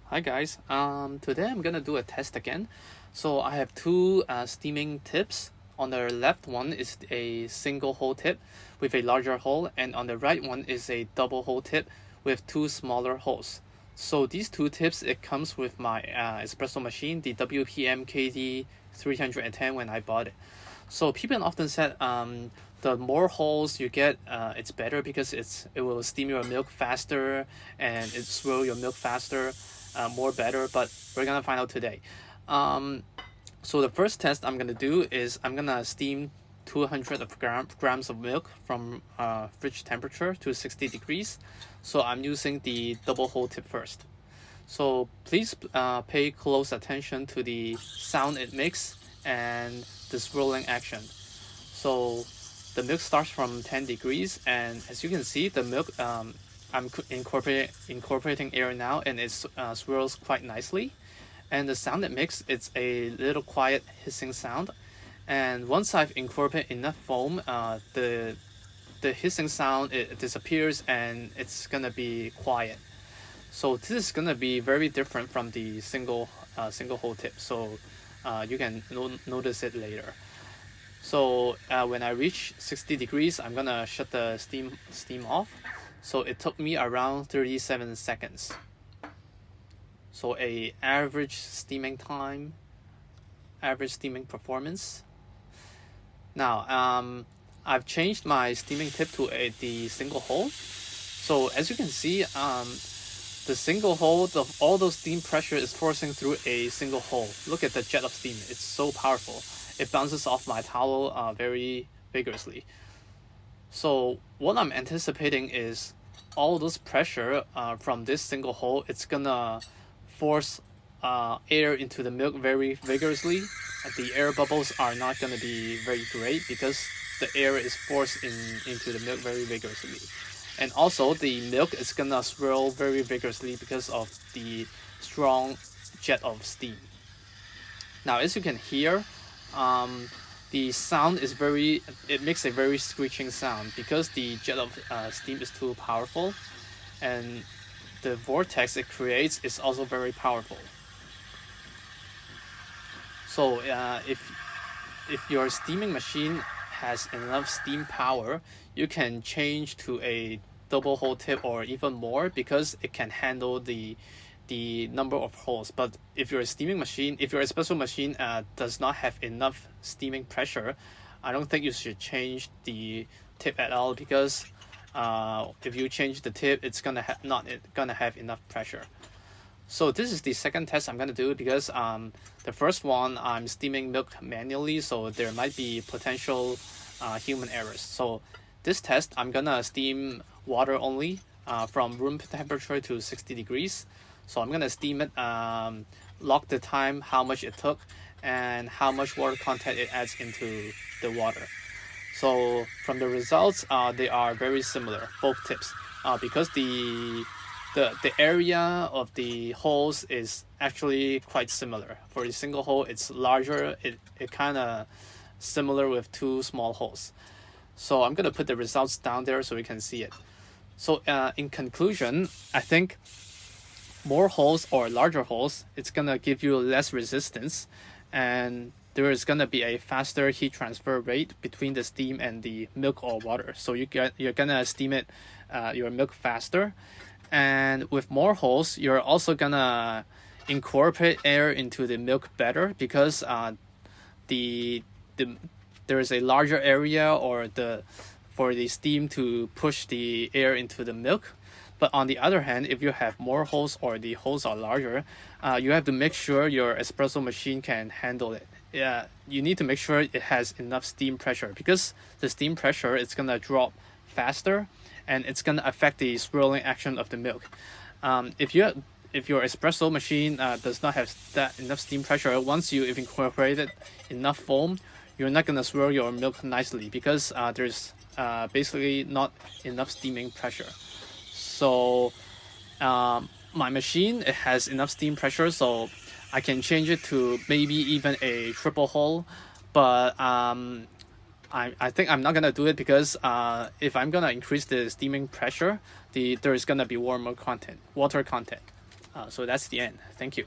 Hi guys. Today I'm gonna do a test again. So I have two steaming tips. On the left one is a single hole tip with a larger hole, and on the right one is a double hole tip with two smaller holes. So these two tips, it comes with my espresso machine, the WPM KD-310 when I bought it. So people often said the more holes you get, it's better because it will steam your milk faster and it swirl your milk faster, more better. But we're gonna find out today. Um, so the first test I'm gonna do is I'm gonna steam 200 of grams of milk from fridge temperature to 60 degrees. So I'm using the double hole tip first. So please pay close attention to the sound it makes and the swirling action. So the milk starts from 10 degrees, and as you can see, the milk I'm incorporating air now, and it swirls quite nicely. And the sound it makes, it's a little quiet hissing sound. And once I've incorporated enough foam, the hissing sound, it disappears and it's gonna be quiet. So this is gonna be very different from the single hole tip. So you can notice it later. So when I reach 60 degrees, I'm gonna shut the steam off. So it took me around 37 seconds. So a average steaming time, average steaming performance. Now I've changed my steaming tip to the single hole. So as you can see, the single hole, all those steam pressure is forcing through a single hole. Look at the jet of steam. It's so powerful. It bounces off my towel very vigorously. So what I'm anticipating is all those pressure from this single hole, it's gonna force air into the milk very vigorously. The air bubbles are not gonna be very great because the air is forced into the milk very vigorously. And also the milk is gonna swirl very vigorously because of the strong jet of steam. Now as you can hear, the sound is it makes a very screeching sound because the jet of steam is too powerful, and the vortex it creates is also very powerful. So if your steaming machine has enough steam power, you can change to a double hole tip or even more because it can handle the number of holes. But if your espresso machine does not have enough steaming pressure, I don't think you should change the tip at all because if you change the tip, it's not gonna have enough pressure. So this is the second test I'm gonna do because the first one I'm steaming milk manually, so there might be potential human errors. So this test I'm gonna steam water only from room temperature to 60 degrees. So I'm gonna steam it, log the time, how much it took, and how much water content it adds into the water. So from the results, they are very similar, both tips, because the area of the holes is actually quite similar. For a single hole, it's larger. It kind of similar with two small holes. So I'm gonna put the results down there so you can see it. So in conclusion, I think more holes or larger holes, it's gonna give you less resistance, and there is gonna be a faster heat transfer rate between the steam and the milk or water. So you're gonna steam it your milk faster, and with more holes, you're also gonna incorporate air into the milk better because the there is a larger area for the steam to push the air into the milk. But on the other hand, if you have more holes or the holes are larger, you have to make sure your espresso machine can handle it. Yeah, you need to make sure it has enough steam pressure because the steam pressure is gonna drop faster, and it's gonna affect the swirling action of the milk. If your espresso machine does not have that enough steam pressure, once you've incorporated enough foam, you're not gonna swirl your milk nicely because there's basically not enough steaming pressure. So my machine, it has enough steam pressure, so I can change it to maybe even a triple hole. But I think I'm not gonna do it because if I'm gonna increase the steaming pressure, there is gonna be water content. So that's the end. Thank you.